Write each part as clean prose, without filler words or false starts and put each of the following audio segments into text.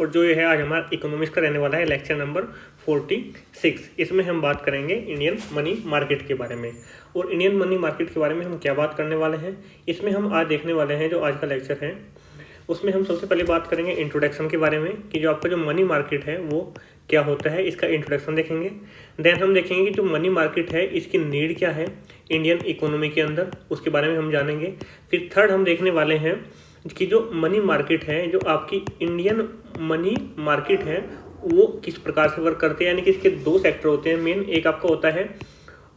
और जो ये है आज हमारा इकोनॉमिक्स का रहने वाला है लेक्चर नंबर 46। इसमें हम बात करेंगे इंडियन मनी मार्केट के बारे में। और इंडियन मनी मार्केट के बारे में हम क्या बात करने वाले हैं, इसमें हम आज देखने वाले हैं जो आज का लेक्चर है उसमें हम सबसे पहले बात करेंगे इंट्रोडक्शन के बारे में कि जो आपका जो मनी मार्केट है वो क्या होता है, इसका इंट्रोडक्शन देखेंगे। देन हम देखेंगे कि जो मनी मार्केट है इसकी नीड क्या है इंडियन इकोनॉमी के अंदर, उसके बारे में हम जानेंगे। फिर थर्ड हम देखने वाले हैं कि जो मनी मार्केट है, जो आपकी इंडियन मनी मार्केट है वो किस प्रकार से वर्क करते हैं, यानी कि इसके दो सेक्टर होते हैं मेन। एक आपका होता है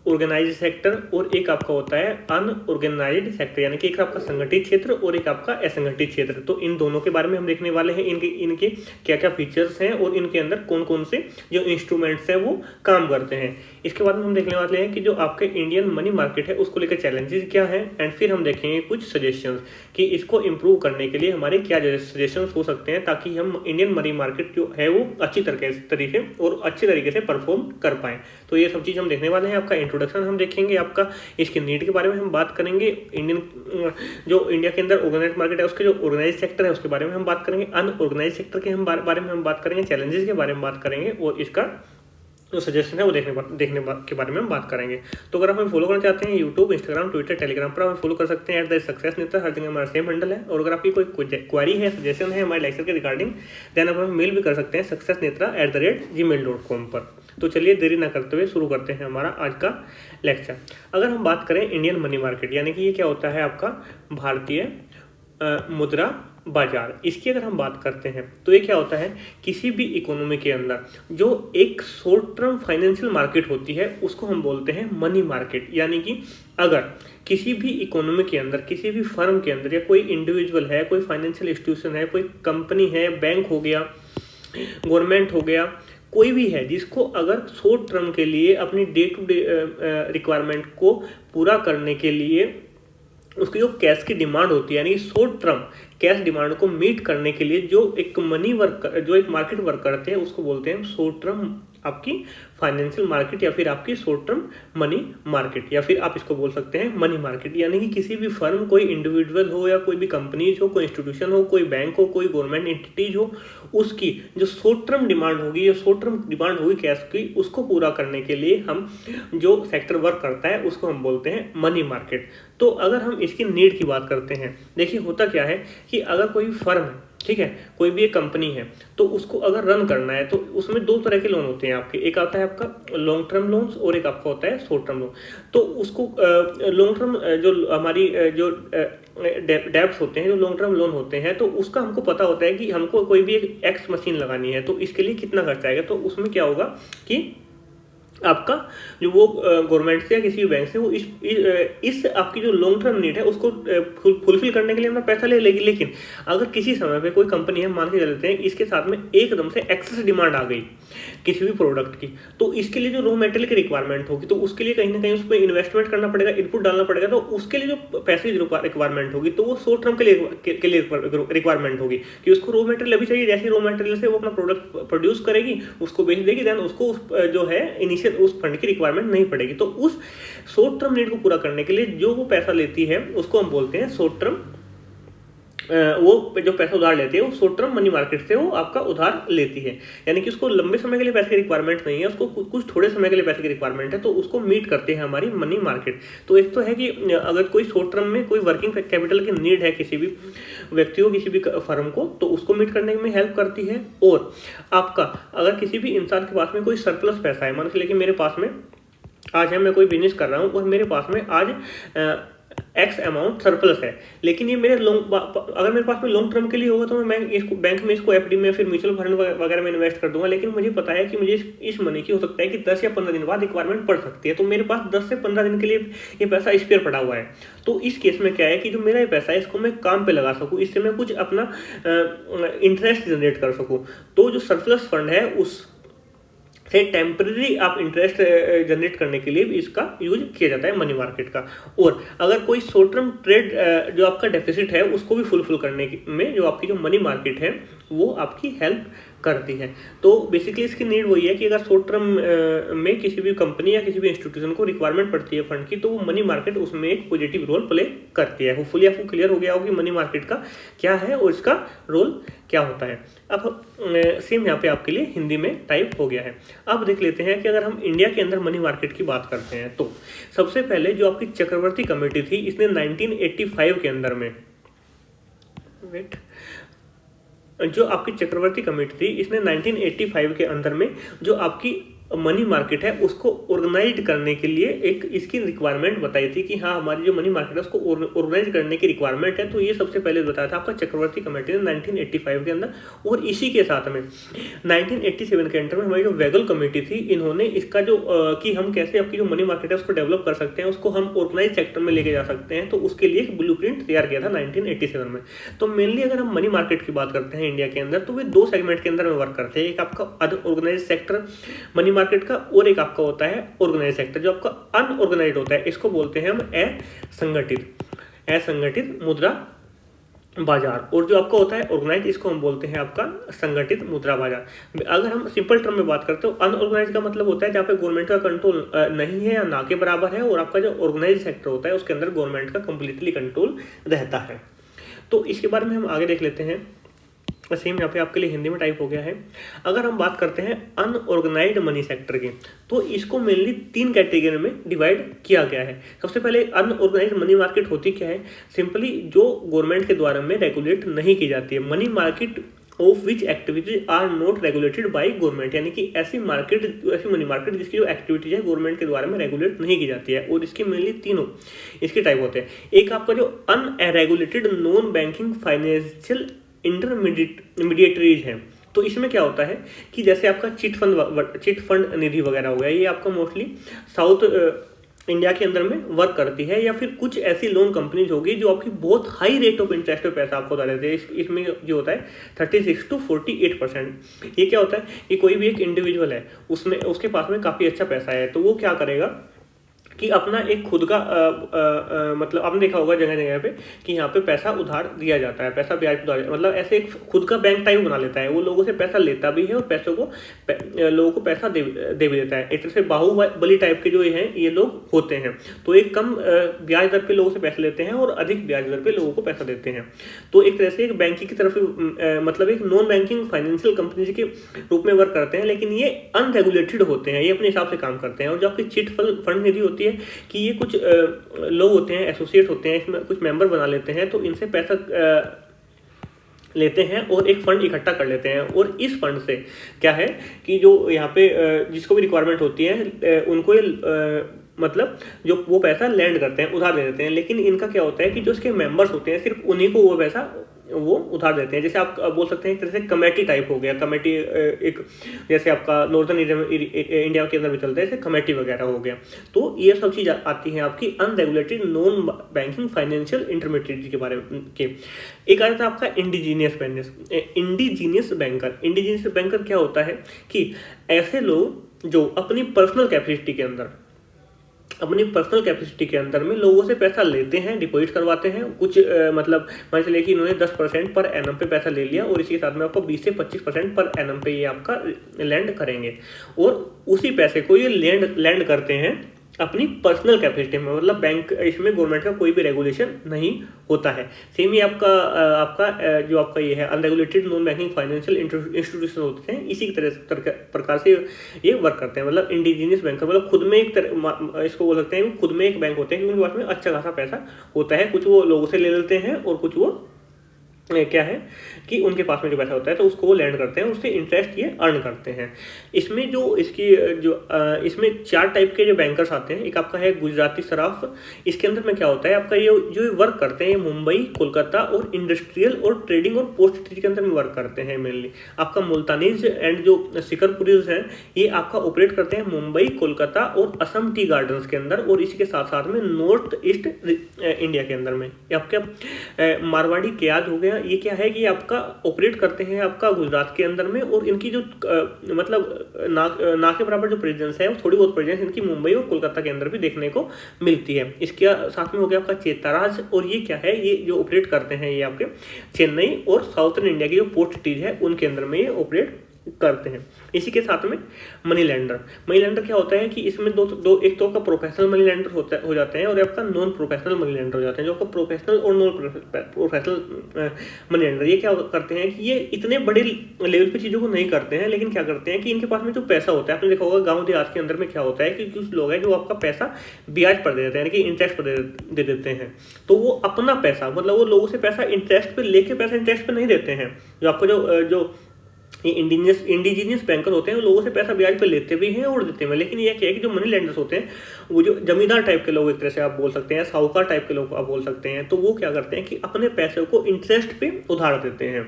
ऑर्गेनाइज्ड सेक्टर और एक आपका होता है अनऑर्गेनाइज्ड सेक्टर, यानी कि एक आपका संगठित क्षेत्र और एक आपका असंगठित क्षेत्र। तो इन दोनों के बारे में हम देखने वाले हैं, इनके क्या क्या फीचर्स हैं और इनके अंदर कौन कौन से जो इंस्ट्रूमेंट्स हैं वो काम करते हैं। इसके बाद में हम देखने वाले हैं कि जो आपके इंडियन मनी मार्केट है उसको लेकर चैलेंजेस क्या है, एंड फिर हम देखेंगे कुछ सजेशंस कि इसको इम्प्रूव करने के लिए हमारे क्या सजेशंस हो सकते हैं ताकि हम इंडियन मनी मार्केट जो है वो अच्छी तरीके और अच्छे तरीके से परफॉर्म कर पाएँ। तो ये सब चीज़ हम देखने वाले हैं। आपका इंट्रोडक्शन हम देखेंगे, आपका इसकी नीड के बारे में हम बात करेंगे, इंडियन जो इंडिया के अंदर ऑर्गेनाइज्ड मार्केट है उसके जो ऑर्गेनाइज्ड सेक्टर है उसके बारे में हम बात करेंगे, अनऑर्गेनाइज्ड सेक्टर के बारे में हम बात करेंगे, चैलेंजेस के बारे में बात करेंगे और इसका जो सजेशन है वो देखने के बारे में हम बात करेंगे। तो अगर आप हमें फॉलो करना चाहते हैं यूट्यूब, इंस्टाग्राम, ट्विटर, टेलीग्राम पर हमें फॉलो कर सकते हैं @सक्सेसनेता, हर जगह हमारा सेम हैंडल है। और अगर आपकी कोई क्वेरी है, सजेशन है हमारे लेक्चर के रिगार्डिंग, देन आप हमें मेल भी कर सकते हैं successnetra@gmail.com पर। तो चलिए देरी ना करते हुए शुरू करते हैं हमारा आज का लेक्चर। अगर हम बात करें इंडियन मनी मार्केट, यानी कि ये क्या होता है आपका भारतीय मुद्रा बाजार, इसकी अगर हम बात करते हैं तो ये क्या होता है, किसी भी इकोनॉमी के अंदर जो एक शॉर्ट टर्म फाइनेंशियल मार्केट होती है उसको हम बोलते हैं मनी मार्केट। यानी कि अगर किसी भी इकोनॉमी के अंदर, किसी भी फर्म के अंदर या कोई इंडिविजुअल है, कोई फाइनेंशियल इंस्टीट्यूशन है, कोई कंपनी है, बैंक हो गया, गवर्नमेंट हो गया, कोई भी है जिसको अगर शॉर्ट टर्म के लिए अपनी डे टू डे रिक्वायरमेंट को पूरा करने के लिए उसकी जो कैश की डिमांड होती है, यानी शॉर्ट टर्म कैश डिमांड को मीट करने के लिए जो एक मार्केट वर्क करते हैं उसको बोलते हैं शॉर्ट टर्म आपकी फाइनेंशियल मार्केट या फिर आपकी शॉर्ट टर्म मनी मार्केट, या फिर आप इसको बोल सकते हैं मनी मार्केट। यानी कि किसी भी फर्म, कोई इंडिविजुअल हो या कोई भी कंपनीज हो, कोई इंस्टीट्यूशन हो, कोई बैंक हो, कोई गवर्नमेंट एंटिटीज हो, उसकी जो शॉर्ट टर्म डिमांड होगी, कैश की, उसको पूरा करने के लिए हम जो सेक्टर वर्क करता है उसको हम बोलते हैं मनी मार्केट। तो अगर हम इसकी नीड की बात करते हैं, देखिए होता क्या है कि अगर कोई फर्म है, ठीक है, कोई भी एक कंपनी है, तो उसको अगर रन करना है तो उसमें दो तरह के लोन होते हैं आपके। एक आता है आपका लॉन्ग टर्म लोन्स और एक आपका होता है शॉर्ट टर्म लोन। तो उसको लॉन्ग टर्म जो हमारी जो डेब्ट्स होते हैं, जो लॉन्ग टर्म लोन होते हैं, तो उसका हमको पता होता है कि हमको कोई भी एक एक्स मशीन लगानी है तो इसके लिए कितना खर्चा आएगा। तो उसमें क्या होगा कि आपका जो वो गवर्नमेंट से या किसी भी बैंक से वो इस आपकी जो लॉन्ग टर्म नीड है उसको फुलफिल करने के लिए अपना पैसा ले लेगी। लेकिन अगर किसी समय पे कोई कंपनी है, मान के चलते हैं, इसके साथ में एकदम से एक्सेस डिमांड आ गई किसी भी प्रोडक्ट की, तो इसके लिए जो रॉ मटेरियल की रिक्वायरमेंट होगी तो उसके लिए कहीं ना कहीं उसमें इन्वेस्टमेंट करना पड़ेगा, इनपुट डालना पड़ेगा। तो उसके लिए जो पैसे की रिक्वायरमेंट होगी तो वो शॉर्ट टर्म के लिए रिक्वायरमेंट होगी कि उसको रॉ मटेरियल अभी चाहिए, जैसे रॉ मटेरियल से वो अपना प्रोडक्ट प्रोड्यूस करेगी, उसको बेच देगी, देन उसको जो है इनिशियल उस फंड की रिक्वायरमेंट नहीं पड़ेगी। तो उस शॉर्ट टर्म नीड को पूरा करने के लिए जो वो पैसा लेती है उसको हम बोलते हैं शॉर्ट टर्म, वो जो पैसा उधार लेती है वो शॉर्ट टर्म मनी मार्केट से वो आपका उधार लेती है। यानी कि उसको लंबे समय के लिए पैसे की रिक्वायरमेंट नहीं है, उसको कुछ थोड़े समय के लिए पैसे की रिक्वायरमेंट है, तो उसको मीट करते हैं हमारी मनी मार्केट। तो एक तो है कि अगर कोई शॉर्ट टर्म में कोई वर्किंग कैपिटल की नीड है किसी भी व्यक्ति को, किसी भी फर्म को, तो उसको मीट करने में हेल्प करती है। और आपका अगर किसी भी इंसान के पास में कोई सरप्लस पैसा है, मान के लिए कि मेरे पास में आज है, मैं कोई बिजनेस कर रहा हूँ और मेरे पास में आज एक्स अमाउंट सरप्लस है, लेकिन ये मेरे अगर मेरे पास में लॉन्ग टर्म के लिए होगा तो मैं इसको बैंक में, इसको एफडी में, फिर म्यूचुअल फंड वगैरह में इन्वेस्ट कर दूंगा। लेकिन मुझे पता है कि मुझे इस मनी की हो सकता है कि 10 या 15 दिन बाद रिक्वायरमेंट पड़ सकती है, तो मेरे पास 10 से 15 दिन के लिए ये पैसा स्पेयर पड़ा हुआ है। तो इस केस में क्या है कि जो मेरा ये पैसा है इसको मैं काम पे लगा सकूँ, इससे मैं कुछ अपना इंटरेस्ट जनरेट कर सकूँ। तो जो सरप्लस फंड है उस से टेम्पररी आप इंटरेस्ट जनरेट करने के लिए भी इसका यूज किया जाता है मनी मार्केट का। और अगर कोई शॉर्ट टर्म ट्रेड जो आपका डेफिसिट है उसको भी फुलफिल करने में जो आपकी जो मनी मार्केट है वो आपकी हेल्प करती है। तो बेसिकली इसकी नीड वही है कि अगर शॉर्ट टर्म में किसी भी कंपनी या किसी भी इंस्टीट्यूशन को रिक्वायरमेंट पड़ती है फंड की, तो वो मनी मार्केट उसमें एक पॉजिटिव रोल प्ले करती है। होपफुली आपको क्लियर हो गया होगा कि मनी मार्केट का क्या है और इसका रोल क्या होता है। अब सेम यहाँ पे आपके लिए हिंदी में टाइप हो गया है। अब देख लेते हैं कि अगर हम इंडिया के अंदर मनी मार्केट की बात करते हैं तो सबसे पहले जो आपकी चक्रवर्ती कमेटी थी, इसने 1985 के अंदर में जो आपकी चक्रवर्ती कमेटी थी, इसने 1985 के अंदर में जो आपकी मनी मार्केट है उसको ऑर्गेनाइज करने के लिए एक इसकी रिक्वायरमेंट बताई थी कि हाँ हमारी जो मनी मार्केट है उसको ऑर्गेनाइज करने की रिक्वायरमेंट है। तो ये सबसे पहले बताया था आपका चक्रवर्ती कमेटी ने 1985 के अंदर। और इसी के साथ में 1987 के अंदर में हमारी जो वैगल कमेटी थी, इन्होंने इसका जो कि हम कैसे आपकी जो मनी मार्केट है उसको डेवलप कर सकते हैं, उसको हम ऑर्गेनाइज सेक्टर में लेके जा सकते हैं, तो उसके लिए एक ब्लूप्रिंट तैयार किया था 1987 में। तो मेनली अगर हम मनी मार्केट की बात करते हैं इंडिया के अंदर, तो वे दो सेगमेंट के अंदर में वर्क करते हैं। एक आपका अनऑर्गेनाइज सेक्टर मनी मार्केट का, और एक आपका होता है ऑर्गेनाइज सेक्टर। जो आपका अनऑर्गेनाइज होता है इसको बोलते हैं हम असंगठित मुद्रा बाजार, और जो आपका होता है ऑर्गेनाइज इसको हम बोलते हैं आपका संगठित मुद्रा बाजार। अगर हम सिंपल टर्म में बात करते हो, अनऑर्गेनाइज का मतलब होता है जहाँ पे गवर्नमेंट का कंट्रोल नहीं है या ना के बराबर है, और आपका जो ऑर्गेनाइज सेक्टर होता है उसके अंदर गवर्नमेंट का कंप्लीटली कंट्रोल रहता है। तो इसके बारे में हम आगे देख लेते हैं। सेम यहाँ पे आपके लिए हिंदी में टाइप हो गया है। अगर हम बात करते हैं अनऑर्गेनाइज्ड मनी सेक्टर की, तो इसको मेनली 3 कैटेगरी में डिवाइड किया गया है। सबसे पहले अनऑर्गेनाइज्ड मनी मार्केट होती क्या है? सिंपली जो गवर्नमेंट के द्वारा में रेगुलेट नहीं की जाती है, money market of which activities are not regulated by government, यानी कि ऐसी मनी मार्केट जिसकी जो एक्टिविटीज है गवर्नमेंट के द्वारा में रेगुलेट नहीं की जाती है। और इसके मेनली 3 इसके टाइप होते हैं। एक आपका जो unregulated non banking financial intermediaries हैं। तो इसमें क्या होता है कि जैसे आपका चिट फंड निधि वगैरह हो गया, ये आपका मोस्टली साउथ इंडिया के अंदर में वर्क करती है, या फिर कुछ ऐसी लोन कंपनीज होगी जो आपकी बहुत हाई रेट ऑफ इंटरेस्ट पे पैसा आपको उधार देते हैं। इसमें जो होता है 36 to 48%। ये क्या होता है कि कोई भी एक इंडिविजुअल है, उसमें उसके पास में काफ़ी अच्छा पैसा है, तो वो क्या करेगा कि अपना एक खुद का मतलब आपने देखा होगा जगह जगह पे कि यहाँ पे पैसा उधार दिया जाता है, पैसा ब्याज उधार, मतलब ऐसे एक खुद का बैंक टाइप बना लेता है। वो लोगों से पैसा लेता भी है और पैसों को लोगों को पैसा दे भी देता है। एक तरह से बाहुबली टाइप के जो हैं ये लोग होते हैं। तो एक कम ब्याज दर पे लोगों से पैसे लेते हैं और अधिक ब्याज दर पे लोगों को पैसा देते हैं। तो एक तरह से एक बैंकिंग की तरफ मतलब एक नॉन बैंकिंग फाइनेंशियल कंपनीज के रूप में वर्क करते हैं, लेकिन ये अनरेगुलेटेड होते हैं, ये अपने हिसाब से काम करते हैं। और जो आपकी चिट फंड निधि होती है कि ये कुछ लोग होते हैं, एसोसिएट होते हैं, इसमें कुछ मेंबर बना लेते हैं, तो इनसे पैसा लेते हैं और एक फंड इकट्ठा कर लेते हैं। और इस फंड से क्या है कि जो यहाँ पे जिसको भी रिक्वायरमेंट होती है उनको मतलब जो वो पैसा लैंड करते हैं, उधार दे देते हैं। लेकिन इनका क्या होता है कि जो इसके मेंबर्स होते हैं सिर्फ उन्हीं को वो पैसा वो उधार देते हैं। जैसे आप बोल सकते हैं एक तरह से कमेटी टाइप हो गया। कमेटी एक जैसे आपका नॉर्दर्न इंडिया के अंदर भी चलता है, जैसे कमेटी वगैरह हो गया। तो ये सब चीज़ आती है आपकी unregulated non banking financial intermediary के बारे में के। एक आता है आपका इंडिजीनियस बैंकर। इंडिजीनियस बैंकर क्या होता है कि ऐसे लोग जो अपनी पर्सनल कैपेसिटी के अंदर में लोगों से पैसा लेते हैं, डिपॉजिट करवाते हैं। कुछ मतलब मान चलिए कि इन्होंने 10% पर एनम पे पैसा ले लिया और इसके साथ में आपको 20 से 25% पर एनम पे ये आपका लैंड करेंगे, और उसी पैसे को ये लैंड करते हैं अपनी पर्सनल कैपेसिटी में। मतलब बैंक इसमें गवर्नमेंट का कोई भी रेगुलेशन नहीं होता है। सेम ही आपका जो आपका ये है unregulated non banking financial institution होते हैं, इसी प्रकार से ये वर्क करते हैं। मतलब इंडिजीनियस बैंक मतलब खुद में इसको बोल सकते हैं खुद में एक बैंक होते हैं कि उनके पास में अच्छा खासा पैसा होता है। कुछ वो लोगों से ले लेते हैं और कुछ वो क्या है कि उनके पास में जो पैसा होता है तो उसको वो लैंड करते हैं, उससे इंटरेस्ट ये अर्न करते हैं। इसमें जो इसमें 4 टाइप के जो बैंकर्स आते हैं। एक आपका है गुजराती सराफ। इसके अंदर में क्या होता है आपका ये जो वर्क करते हैं ये मुंबई, कोलकाता और इंडस्ट्रियल और ट्रेडिंग और पोस्ट सिटी के अंदर में वर्क करते हैं मेनली। आपका मुल्तानीज एंड जो सिकरपुरीज हैं ये आपका ऑपरेट करते हैं मुंबई, कोलकाता और असम टी गार्डन्स के अंदर, और इसी के साथ साथ में नॉर्थ ईस्ट इंडिया के अंदर में। आपके मारवाड़ी क्याज हो गया, ये क्या है कि आपका ऑपरेट करते हैं आपका गुजरात के अंदर में, और इनकी जो मतलब ना के बराबर जो प्रेजेंस है, थोड़ी बहुत प्रेजेंस इनकी मुंबई और कोलकाता के अंदर भी देखने को मिलती है। इसके साथ में हो गया आपका चेताराज, और ये क्या है, ये जो ऑपरेट करते हैं ये आपके चेन्नई और साउथर्न इंडिया की जो पोर्ट सिटीज है उनके अंदर में ये ऑपरेट करते हैं। इसी के साथ में मनी लेंडर क्या होता है कि इसमें दो एक तो आपका प्रोफेशनल मनी लेंडर हो जाते हैं और आपका नॉन प्रोफेशनल मनी लेंडर हो जाते हैं। जो आपका प्रोफेशनल और नॉन प्रोफेशनल मनी लेंडर ये क्या करते हैं कि ये इतने बड़े लेवल पे चीज़ों को नहीं करते हैं, लेकिन क्या करते हैं कि इनके पास में जो पैसा होता है, आपने देखा होगा गाँव देहात के अंदर में क्या होता है कि कुछ लोग हैं जो आपका पैसा ब्याज पर दे देते हैं, यानी कि इंटरेस्ट पर दे देते हैं। तो वो अपना पैसा, मतलब वो लोगों से पैसा इंटरेस्ट पे लेके पैसा इंटरेस्ट पे नहीं देते हैं। जो आपको जो ये इंडिजीनियस बैंकर होते हैं वो लोगों से पैसा ब्याज पे लेते भी हैं और देते हैं, लेकिन ये क्या है कि जो मनी लेंडर्स होते हैं वो जो जमींदार टाइप के लोग एक तरह से आप बोल सकते हैं, साहूकार टाइप के लोग आप बोल सकते हैं, तो वो क्या करते हैं कि अपने पैसे को इंटरेस्ट पे उधार देते हैं।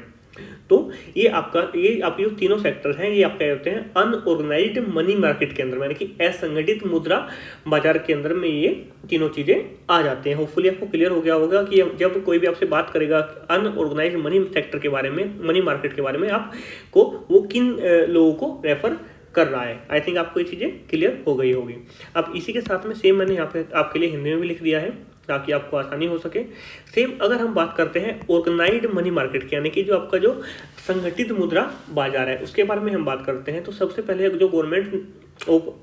तो ये आपके जो तीनों सेक्टर हैं ये आपके होते हैं अनऑर्गेनाइज्ड मनी मार्केट के अंदर, यानी कि असंगठित मुद्रा बाजार के अंदर में ये तीनों चीजें आ जाते हैं। होपफुली आपको क्लियर हो गया होगा कि जब कोई भी आपसे बात करेगा अनऑर्गेनाइज्ड मनी सेक्टर के बारे में, मनी मार्केट के बारे में, आपको वो किन लोगों को रेफर कर रहा है। आई थिंक आपको ये चीजें क्लियर हो गई होगी। अब इसी के साथ में सेम मैंने यहाँ पे आपके लिए हिंदी में भी लिख दिया है ताकि आपको आसानी हो सके। सेम अगर हम बात करते हैं ऑर्गेनाइज्ड मनी मार्केट की, यानी कि जो आपका जो संगठित मुद्रा बाजार है उसके बारे में हम बात करते हैं, तो सबसे पहले जो गवर्नमेंट ऑफ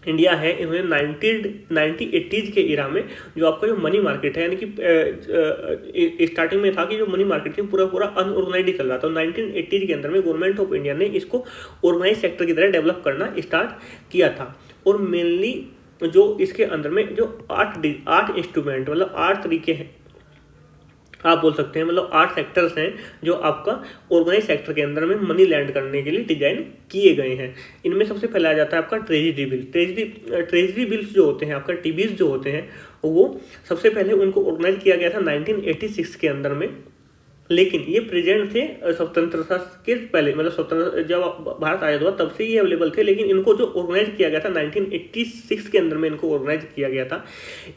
इंडिया है इन्होंने 1980s के इरा में जो आपका जो मनी मार्केट है, यानी कि स्टार्टिंग में था कि जो मनी मार्केट थी पूरा अनऑर्गेनाइज्ड चल रहा था। 1980s के अंदर में गवर्नमेंट ऑफ इंडिया ने इसको ऑर्गेनाइज सेक्टर की तरह डेवलप करना स्टार्ट किया था। और मेनली जो इसके अंदर में जो 8 इंस्ट्रूमेंट, मतलब 8 तरीके हैं आप बोल सकते हैं, मतलब 8 सेक्टर्स हैं जो आपका ऑर्गेनाइज सेक्टर के अंदर में मनी लैंड करने के लिए डिजाइन किए गए हैं। इनमें सबसे पहले आ जाता है आपका ट्रेजरी बिल। ट्रेजरी बिल्स जो होते हैं, आपका टीबीज जो होते हैं, वो सबसे पहले उनको ऑर्गेनाइज किया गया था 1986 के अंदर में, लेकिन ये प्रेजेंट थे स्वतंत्रता के पहले, मतलब स्वतंत्र जब भारत आजाद हुआ तब से ये अवेलेबल थे, लेकिन इनको जो ऑर्गेनाइज किया गया था 1986 के अंदर में इनको ऑर्गेनाइज किया गया था।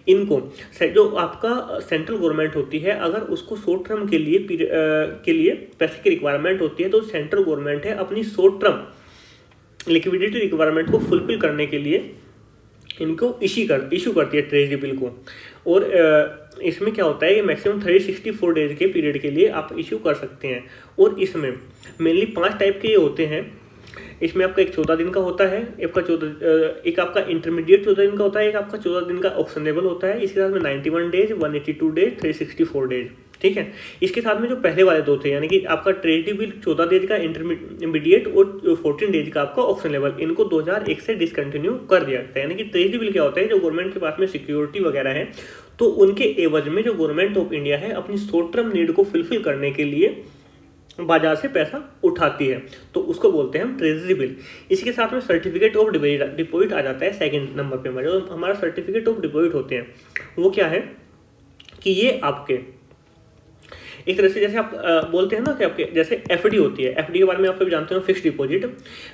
इनको जो आपका सेंट्रल गवर्नमेंट होती है, अगर उसको शॉर्ट टर्म के लिए पैसे की रिक्वायरमेंट होती है, तो सेंट्रल गवर्नमेंट है अपनी शॉर्ट टर्म लिक्विडिटी रिक्वायरमेंट को फुलफिल करने के लिए इनको इशू करती है ट्रेजरी बिल को। और इसमें क्या होता है कि मैक्सिमम 364 डेज के पीरियड के लिए आप इशू कर सकते हैं। और इसमें मेनली 5 टाइप के ये होते हैं। इसमें आपका एक 14 दिन का होता है, एक आपका इंटरमीडिएट 14 दिन का होता है, एक आपका 14 दिन का ऑप्शनेबल होता है। इसके साथ में 91 डेज, 182 डेज, 364 डेज, ठीक है। इसके साथ में जो पहले वाले 2 थे, यानी कि आपका ट्रेजरी बिल 14 डेज का इंटरमीडिएट और 14 डेज का आपका ऑप्शन लेवल, इनको 2001 से डिसकंटिन्यू कर दिया जाता है। यानी कि ट्रेजरी बिल क्या होता है, जो गवर्नमेंट के पास में सिक्योरिटी वगैरह है, तो उनके एवज में जो गवर्नमेंट ऑफ इंडिया है अपनी शॉर्ट टर्म नीड को फुलफिल करने के लिए बाजार से पैसा उठाती है, तो उसको बोलते हैं हम ट्रेजरी बिल। इसके साथ में सर्टिफिकेट ऑफ डिपॉजिट आ जाता है सेकंड नंबर पे। जो हमारा सर्टिफिकेट ऑफ डिपॉजिट होते हैं वो क्या है कि ये आपके एक तरह से जैसे आप बोलते हैं ना कि आपके जैसे एफडी होती है, एफडी के बारे में आप सभी जानते हो, फिक्स्ड डिपॉजिट।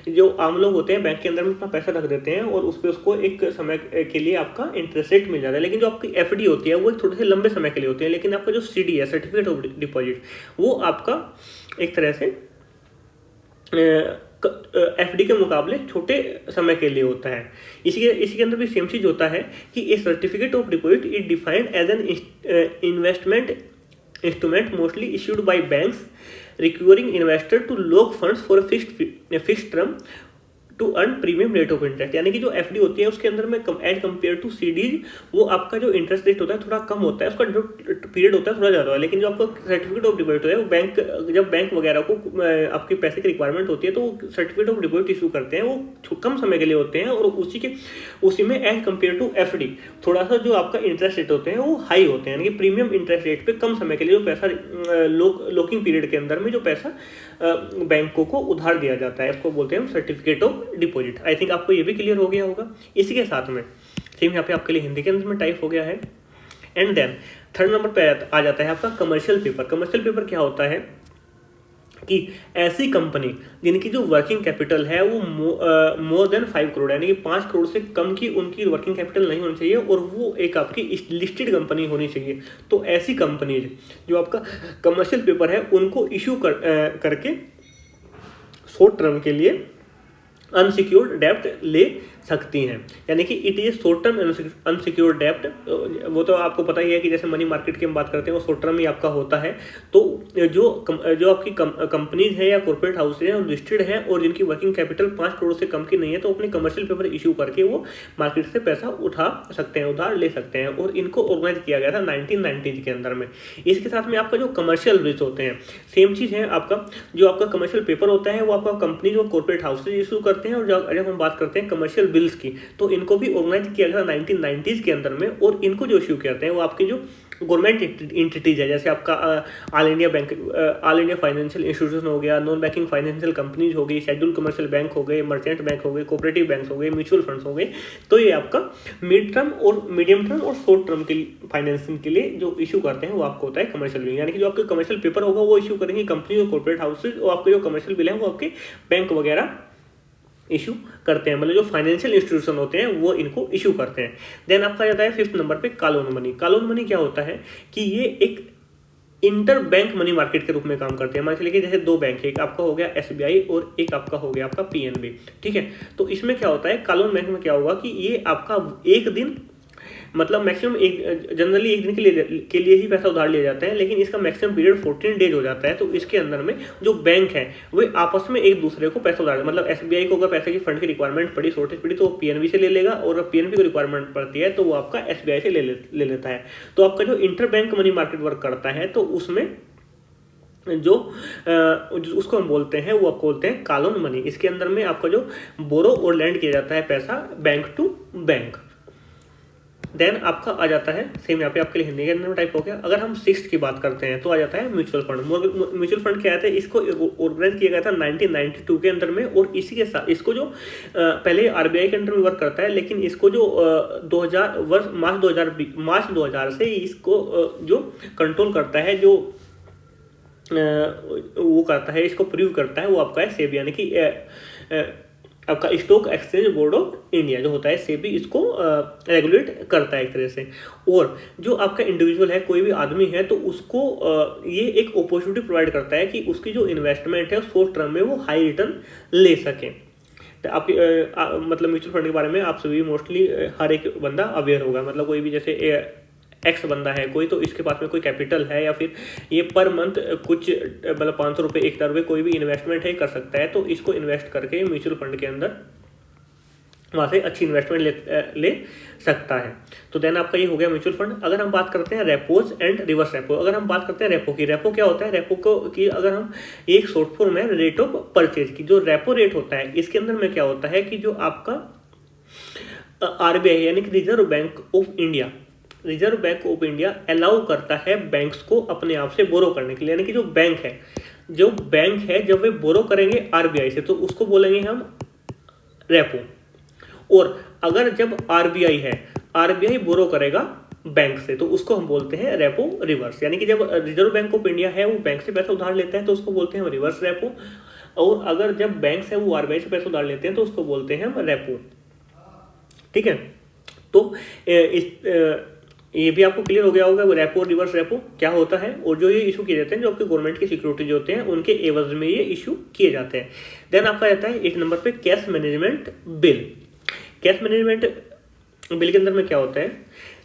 जो आम लोग होते हैं बैंक के अंदर में अपना पैसा रख देते हैं और उस पर उसको एक समय के लिए आपका इंटरेस्ट रेट मिल जाता है। लेकिन जो आपकी एफडी होती है वो एक थोड़े से लंबे समय के लिए होती है। लेकिन आपका जो सीडी है, सर्टिफिकेट ऑफ डिपॉजिट, वो आपका एक तरह से एफडी के मुकाबले छोटे समय के लिए होता है। इसी के अंदर भी सेम चीज होता है कि a certificate of deposit is defined as an investment instrument mostly issued by banks requiring investor to lock funds for a fixed term to earn premium rate of interest. यानी कि जो एफडी होती है उसके अंदर में एज कम्पेयर टू सीडीज वो आपका जो इंटरेस्ट रेट होता है थोड़ा कम होता है, उसका जो पीरियड होता है थोड़ा ज़्यादा है। लेकिन जो आपका सर्टिफिकेट ऑफ डिपॉजिट है वो जब बैंक वगैरह को आपके पैसे की रिक्वायरमेंट होती है तो वो सर्टिफिकेट ऑफ डिपॉजिट इशू करते हैं, वो कम समय के लिए होते हैं और उसी में एज कम्पेयर टू एफडी थोड़ा सा जो आपका इंटरेस्ट रेट होते हैं वो हाई होते हैं। यानी कि प्रीमियम इंटरेस्ट रेट पे कम समय के लिए जो पैसा लॉकिंग पीरियड के अंदर में जो पैसा बैंकों को उधार दिया जाता है, इसको बोलते हैं certificate of deposit. I think आपको ये भी क्लियर हो गया होगा। इसी के साथ में सेम यहाँ पे आपके लिए हिंदी के अंदर में टाइप हो गया है। एंड देन थर्ड नंबर पे आ जाता है आपका कमर्शियल पेपर। कमर्शियल पेपर क्या होता है कि ऐसी कंपनी जिनकी जो वर्किंग कैपिटल है वो मोर देन 5 करोड़ यानी कि 5 करोड़ से कम की उनकी वर्किंग कैपिटल नहीं होनी चाहिए और वो एक आपकी लिस्टेड कंपनी होनी चाहिए। तो ऐसी कंपनीज जो आपका कमर्शियल पेपर है उनको इशू करके शॉर्ट टर्म के लिए अनसिक्योर्ड डेब्ट ले सकती हैं, यानी कि it is short term unsecured डेब्ट। वो तो आपको पता ही है कि जैसे मनी मार्केट की हम बात करते हैं वो शॉर्ट टर्म ही आपका होता है। तो जो आपकी कंपनीज है या कॉर्पोरेट हाउस है लिस्टेड है और जिनकी वर्किंग कैपिटल 5 करोड़ से कम की नहीं है तो अपने कमर्शियल पेपर इशू करके वो मार्केट से पैसा उठा सकते हैं, उधार ले सकते हैं। और इनको ऑर्गेनाइज किया गया था 1990 के अंदर में। इसके साथ में आपका जो कमर्शियल बिल्स होते हैं सेम चीज़ है, आपका जो आपका कमर्शियल पेपर होता है वो आपका कंपनी जो कॉर्पोरेट हाउसेज इशू करते हैं। और जब हम बात करते हैं कमर्शियल बिल्स की तो इनको भी ऑर्गेनाइज किया गया 1990s के अंदर में। और इनको जो इश्यू करते हैं वो आपके जो गवर्नमेंट एंटिटीज है, जैसे आपका all India bank, all India financial institution हो गया, नॉन बैंकिंग फाइनेंशियल कंपनीज हो गई, शेड्यूल कमर्शियल बैंक हो गए, मर्चेंट बैंक हो गए, कोऑपरेटिव बैंक हो गए, म्यूचुअल फंड्स हो गए। तो ये आपका मिड टर्म और मीडियम टर्म और शॉर्ट टर्म के फाइनेंसिंग के लिए जो इशू करते हैं वो आपको होता है कमर्शियल बिल। यानी कि जो आपके कमर्शियल पेपर होगा वो इशू करेंगे कंपनी और कॉर्पोरेट हाउसेज, और आपके जो कमर्शियल बिल है वो आपके बैंक वगैरह इशू करते हैं, मतलब जो फाइनेंशियल इंस्टीट्यूशन होते हैं वो इनको इशू करते हैं। देन आपका जाता है 5th नंबर पे कॉलोन मनी। कॉलोन मनी क्या होता है कि ये एक इंटर बैंक मनी मार्केट के रूप में काम करते हैं। मान के लिए जैसे 2 बैंक है, एक आपका हो गया SBI और एक आपका हो गया आपका PNB, ठीक है। तो इसमें क्या होता है कॉलोन बैंक में क्या होगा कि ये आपका एक दिन मतलब मैक्सिमम जनरली एक दिन के लिए ही पैसा उधार लिया जाता है, लेकिन इसका मैक्सिमम पीरियड 14 डेज हो जाता है। तो इसके अंदर में जो बैंक है वे आपस में एक दूसरे को पैसा उधार, मतलब SBI को अगर पैसे की फंड की रिक्वायरमेंट पड़ी, शॉर्टेज पड़ी, तो वो PNB से ले लेगा, और PNB को रिक्वायरमेंट पड़ती है तो वो आपका SBI से ले लेता है। तो आपका जो inter bank money market work करता है तो उसमें जो उसको हम बोलते हैं वो आपको बोलते हैं कॉलोन मनी। इसके अंदर में आपका जो बोरो और लैंड किया जाता है पैसा बैंक टू बैंक। देन आपका आ जाता है सेम यहाँ पे आपके लिए हिंदी के अंदर में टाइप हो गया। अगर हम 6th की बात करते हैं तो आ जाता है म्यूचुअल फंड। म्यूचुअल फंड क्या है, इसको ऑर्गेनाइज किया गया था 1992 के अंदर में। और इसी के साथ इसको जो पहले RBI के अंडर में वर्क करता है, लेकिन इसको जो 2000 वर्ष मार्च 2000 से इसको जो कंट्रोल करता है, जो वो करता है, इसको प्रूव करता है वो आपका है सेबी, यानी कि आपका stock exchange board of India जो होता है सेबी, इसको रेगुलेट करता है एक तरह से। और जो आपका इंडिविजुअल है, कोई भी आदमी है, तो उसको ये एक अपॉर्चुनिटी प्रोवाइड करता है कि उसकी जो इन्वेस्टमेंट है शॉर्ट टर्म में वो हाई रिटर्न ले सके। तो आपकी मतलब म्यूचुअल फंड के बारे में आप सभी मोस्टली हर एक बंदा अवेयर होगा। मतलब कोई भी जैसे एक्स बंदा है कोई, तो इसके पास में कोई कैपिटल है या फिर ये पर मंथ कुछ मतलब 500 रुपये 1000 रुपये कोई भी इन्वेस्टमेंट है कर सकता है। तो इसको इन्वेस्ट करके म्यूचुअल फंड के अंदर वहाँ से अच्छी इन्वेस्टमेंट ले सकता है। तो देन आपका ये हो गया म्यूचुअल फंड। अगर हम बात करते हैं रेपोज एंड रिवर्स रेपो, अगर हम बात करते हैं रेपो की, रेपो क्या होता है, रेपो को की अगर हम एक शॉर्ट फॉर्म है रेट ऑफ परचेज की, जो रेपो रेट होता है इसके अंदर में क्या होता है कि जो आपका RBI यानी कि reserve bank of India allow करता है बैंक्स को अपने आप से बोरो करने के लिए। यानी कि जो बैंक है जब वे बोरो करेंगे RBI से तो उसको बोलेंगे हम रेपो। और अगर जब RBI बोरो करेगा बैंक से तो उसको हम बोलते हैं रेपो रिवर्स। यानी कि जब रिजर्व बैंक ऑफ इंडिया है वो बैंक से पैसा उधार लेता है तो उसको बोलते हैं हम रिवर्स रेपो। और अगर जब बैंक से वो RBI से पैसा उधार लेते हैं तो उसको बोलते हैं हम रेपो, ठीक है। तो ये भी आपको क्लियर हो गया होगा रेपो रिवर्स रेपो क्या होता है। और जो ये इशू किए जाते हैं जो आपके गवर्नमेंट की सिक्योरिटी जो होते हैं उनके एवज में ये इशू किए जाते हैं। देन आपका रहता है 1 नंबर पे cash management bill. Cash management bill के अंदर में क्या होता है,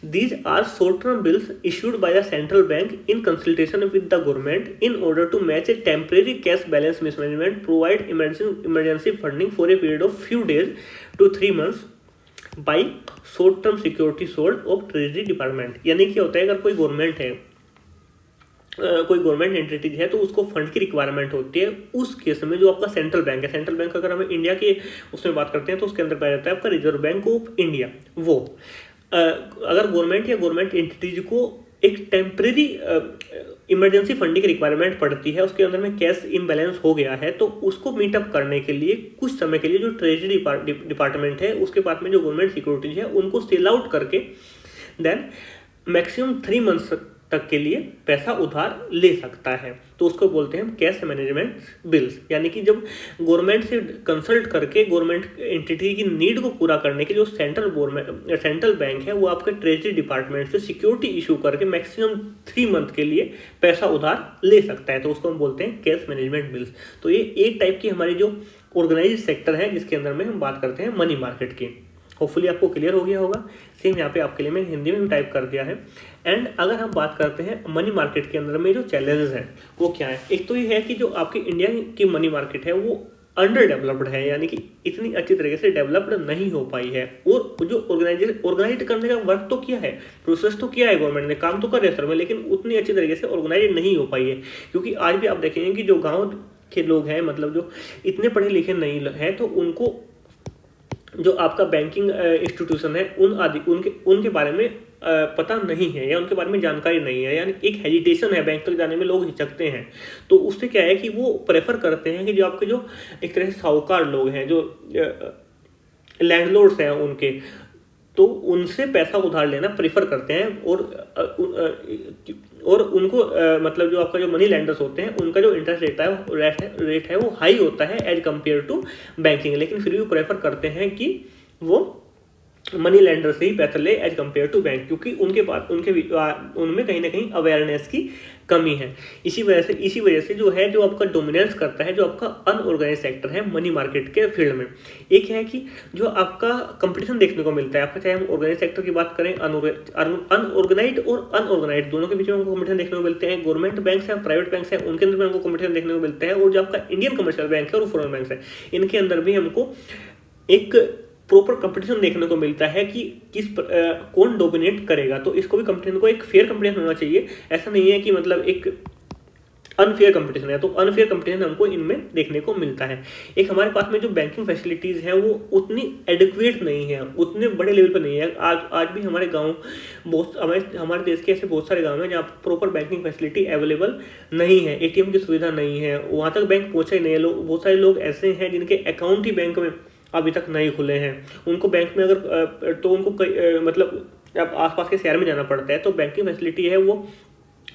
these are short term bills issued by the central bank in consultation with the government in order to match a temporary cash balance mismanagement, provide emergency funding for a period of few days to 3 months by short term security sold of treasury department. यानी क्या होता है, अगर कोई government है कोई government entities है तो उसको फंड की रिक्वायरमेंट होती है, उस केस में जो आपका सेंट्रल बैंक है, सेंट्रल बैंक अगर हम इंडिया के उसमें बात करते हैं तो उसके अंदर पाया जाता है आपका रिजर्व बैंक ऑफ इंडिया। वो अगर गवर्नमेंट या गवर्नमेंट एंटिटीज को एक टेम्परेरी इमरजेंसी फंडिंग की रिक्वायरमेंट पड़ती है, उसके अंदर में कैश इम्बैलेंस हो गया है, तो उसको मीटअप करने के लिए कुछ समय के लिए जो ट्रेजरी डिपार्टमेंट है उसके पास में जो गवर्नमेंट सिक्योरिटीज है उनको सेल आउट करके देन मैक्सिमम 3 months तक के लिए पैसा उधार ले सकता है। तो उसको बोलते हैं कैश मैनेजमेंट बिल्स। यानी कि जब गवर्नमेंट से कंसल्ट करके गवर्नमेंट एंटिटी की नीड को पूरा करने के जो सेंट्रल बैंक है वो आपके ट्रेजरी डिपार्टमेंट से सिक्योरिटी इशू करके मैक्सिमम 3 मंथ के लिए पैसा उधार ले सकता है, तो उसको हम बोलते हैं कैश मैनेजमेंट बिल्स। तो ये एक टाइप की हमारी जो ऑर्गेनाइज सेक्टर है जिसके अंदर में हम बात करते हैं मनी मार्केट की। होपफुली आपको क्लियर हो गया होगा। सेम यहाँ पे आपके लिए मैं हिंदी में भी टाइप कर दिया है। एंड अगर हम बात करते हैं मनी मार्केट के अंदर में जो चैलेंजेस हैं वो क्या है, एक तो ये है कि जो आपकी इंडिया की मनी मार्केट है वो अंडर डेवलप्ड है, यानी कि इतनी अच्छी तरीके से डेवलप्ड नहीं हो पाई है। और जो ऑर्गेनाइज करने का वर्क तो किया है, प्रोसेस तो किया है गवर्नमेंट ने, काम तो कर रहे सर में, लेकिन उतनी अच्छी तरीके से ऑर्गेनाइज नहीं हो पाई है। क्योंकि आज भी आप देखेंगे कि जो गाँव के लोग हैं, मतलब जो इतने पढ़े लिखे नहीं है, तो उनको जो आपका बैंकिंग इंस्टीट्यूशन है उनके बारे में पता नहीं है या उनके बारे में जानकारी नहीं है, यानी एक हेजिटेशन है, बैंक तक जाने में लोग हिचकते हैं। तो उससे क्या है कि वो प्रेफर करते हैं कि जो आपके जो एक तरह से साहूकार लोग हैं, जो लैंडलॉर्ड्स हैं उनके, तो उनसे पैसा उधार लेना प्रेफर करते हैं। और उनको मतलब जो आपका जो मनी लैंडर्स होते हैं उनका जो इंटरेस्ट रेट है वो हाई होता है एज कम्पेयर टू बैंकिंग, लेकिन फिर भी प्रेफर करते हैं कि वो मनी लेंडर से ही पैसा ले एज कम्पेयर टू बैंक, क्योंकि उनमें कहीं ना कहीं अवेयरनेस की कमी है। इसी वजह से जो है जो आपका डोमिनेंस करता है जो आपका अनऑर्गेनाइज सेक्टर है मनी मार्केट के फील्ड में। एक है कि जो आपका कंपटीशन देखने को मिलता है, आपका चाहे हम ऑर्गेनाइज सेक्टर की बात करें, अनऑर्गेनाइज और अनऑर्गेनाइज दोनों के बीच में हमको कंपटीशन देखने को मिलते हैं। गवर्नमेंट बैंक है, प्राइवेट बैंक है, उनके अंदर भी हमको कंपटीशन देखने को मिलता है। और जो आपका इंडियन कमर्शियल बैंक है और फॉरेन बैंक है, इनके अंदर भी हमको एक प्रॉपर कंपटीशन देखने को मिलता है कि कौन डोमिनेट करेगा। तो इसको भी कंपटीशन को एक फेयर कंपटीशन होना चाहिए, ऐसा नहीं है कि मतलब एक अनफेयर कंपटीशन है। तो अनफेयर कंपटीशन हमको इनमें देखने को मिलता है। एक हमारे पास में जो बैंकिंग फैसिलिटीज़ है वो उतनी एडिक्वेट नहीं है, उतने बड़े लेवल पर नहीं है। आज भी हमारे गाँव हमारे देश के ऐसे बहुत सारे गाँव हैं जहाँ प्रॉपर बैंकिंग फैसिलिटी अवेलेबल नहीं है, ATM की सुविधा नहीं है, वहाँ तक बैंक पहुँचा ही नहीं है। बहुत सारे लोग ऐसे हैं जिनके अकाउंट ही बैंक में अभी तक नहीं खुले हैं। उनको बैंक में अगर तो उनको मतलब अब आसपास के शहर में जाना पड़ता है। तो बैंकिंग फैसिलिटी है वो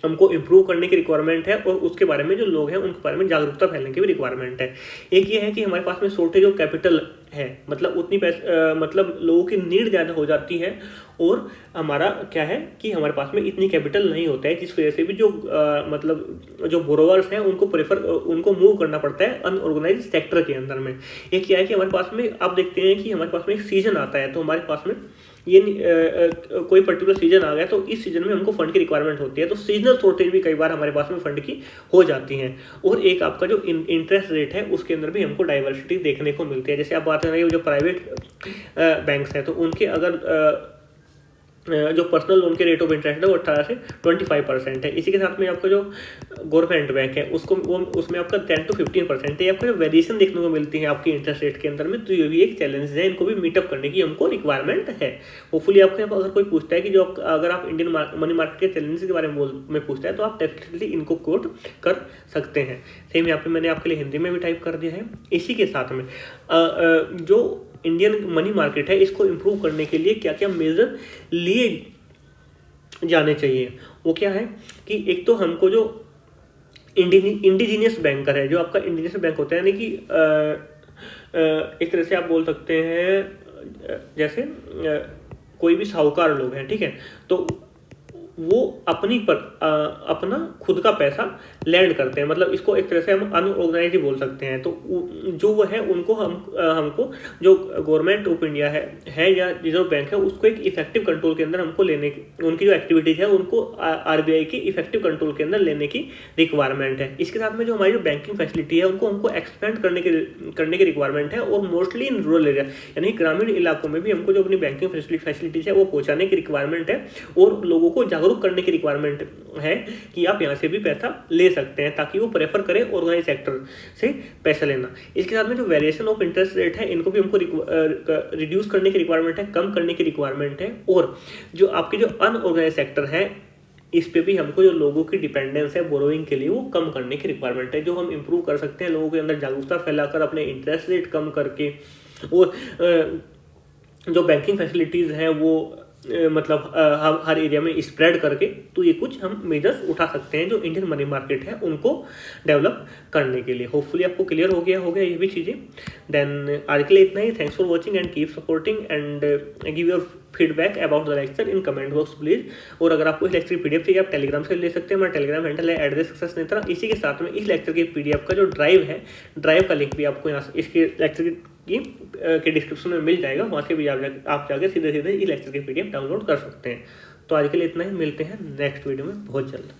हमको इम्प्रूव करने की रिक्वायरमेंट है, और उसके बारे में जो लोग हैं उनके बारे में जागरूकता फैलाने की भी रिक्वायरमेंट है। एक ये है कि हमारे पास में शॉर्टेज ऑफ कैपिटल है, मतलब उतनी मतलब लोगों की नीड ज़्यादा हो जाती है, और हमारा क्या है कि हमारे पास में इतनी कैपिटल नहीं होता है, जिस वजह से भी जो मतलब जो बोरोवर्स हैं उनको मूव करना पड़ता है अनऑर्गेनाइज सेक्टर के अंदर में। एक क्या है कि हमारे पास में आप देखते हैं कि हमारे पास में एक सीजन आता है, तो हमारे पास में ये कोई पर्टिकुलर सीजन आ गया तो इस सीजन में हमको फंड की रिक्वायरमेंट होती है, तो सीजनल शॉर्टेज भी कई बार हमारे पास में फंड की हो जाती हैं। और एक आपका जो इंटरेस्ट रेट है उसके अंदर भी हमको डाइवर्सिटी देखने को मिलती है। जैसे आप बात करेंगे जो प्राइवेट बैंक्स हैं, तो उनके अगर जो पर्सनल लोन के रेट ऑफ इंटरेस्ट है वो 18 से 25% है। इसी के साथ में आपका जो गवर्नमेंट बैंक है उसमें आपका 10 to 15% है। आपको जो वेरिएशन देखने को मिलती है आपकी इंटरेस्ट रेट के अंदर में, तो ये भी एक चैलेंज है, इनको भी मीटअप करने की हमको रिक्वायरमेंट है। होपफुली आपको अगर कोई पूछता है कि जो अगर आप इंडियन मनी मार्केट के चैलेंजेस के बारे में पूछता है तो आप डेफिनेटली इनको कोट कर सकते हैं। सेम यहाँ पे मैंने आपके लिए हिंदी में भी टाइप कर दिया है। इसी के साथ में जो इंडियन मनी मार्केट है इसको इम्प्रूव करने के लिए क्या क्या मेजर लिए जाने चाहिए, वो क्या है कि एक तो हमको जो इंडिजीनियस बैंकर है, जो आपका इंडिजीनियस बैंक होता है, यानी कि एक तरह से आप बोल सकते हैं जैसे कोई भी साहूकार लोग हैं, ठीक है, तो वो अपना खुद का पैसा लैंड करते हैं, मतलब इसको एक तरह से हम अनऑर्गेनाइज ही बोल सकते हैं। तो जो वो है उनको हमको जो गवर्नमेंट ऑफ इंडिया है या रिजर्व बैंक है उसको एक इफेक्टिव कंट्रोल के अंदर हमको लेने की, उनकी जो एक्टिविटीज़ है उनको RBI की इफेक्टिव कंट्रोल के अंदर लेने की रिक्वायरमेंट है। इसके साथ में जो हमारी जो बैंकिंग फैसिलिटी है उनको हमको एक्सपेंड करने की रिक्वायरमेंट है, और मोस्टली इन रूरल एरिया यानी ग्रामीण इलाकों में भी हमको जो अपनी बैंकिंग फैसिलिटीज़ है वो पहुँचाने की रिक्वायरमेंट है, और लोगों को जागरूक करने की रिक्वायरमेंट है कि आप यहाँ से भी पैसा ले सकते हैं, ताकि वो प्रेफर करें ऑर्गेनाइज सेक्टर से पैसा लेना। इसके साथ में जो वेरिएशन ऑफ इंटरेस्ट रेट है इनको भी हमको रिड्यूस करने की रिक्वायरमेंट है, कम करने की रिक्वायरमेंट है। और जो आपके जो अनऑर्गेनाइज सेक्टर है इस पे भी हमको जो लोगों की डिपेंडेंस है बोरोइंग के लिए वो कम करने की रिक्वायरमेंट है, जो हम इम्प्रूव कर सकते हैं लोगों के अंदर जागरूकता फैलाकर, अपने इंटरेस्ट रेट कम करके, और जो बैंकिंग फैसिलिटीज़ हैं वो मतलब हर एरिया में स्प्रेड करके, तो ये कुछ हम मेजर्स उठा सकते हैं जो इंडियन मनी मार्केट है उनको डेवलप करने के लिए। होपफुली आपको क्लियर हो गया ये भी चीज़ें। देन आज के लिए इतना ही। Thanks for watching and keep supporting and give your feedback about the lecture in comment box please. और अगर आपको इस लेक्चर की पीडीएफ चाहिए आप टेलीग्राम से ले सकते हैं। हमारा टेलीग्राम हैंडल है @सक्सेसनेत्रा। इसी के साथ में इस लेक्चर की पीडीएफ का जो ड्राइव है, ड्राइव का लिंक भी आपको यहाँ इसके लेक्चर के डिस्क्रिप्शन में मिल जाएगा। वहाँ से भी आप जाकर सीधे इस लेक्चर की पीडीएफ डाउनलोड कर सकते हैं। तो आज के लिए इतना ही, मिलते हैं नेक्स्ट वीडियो में बहुत जल्द।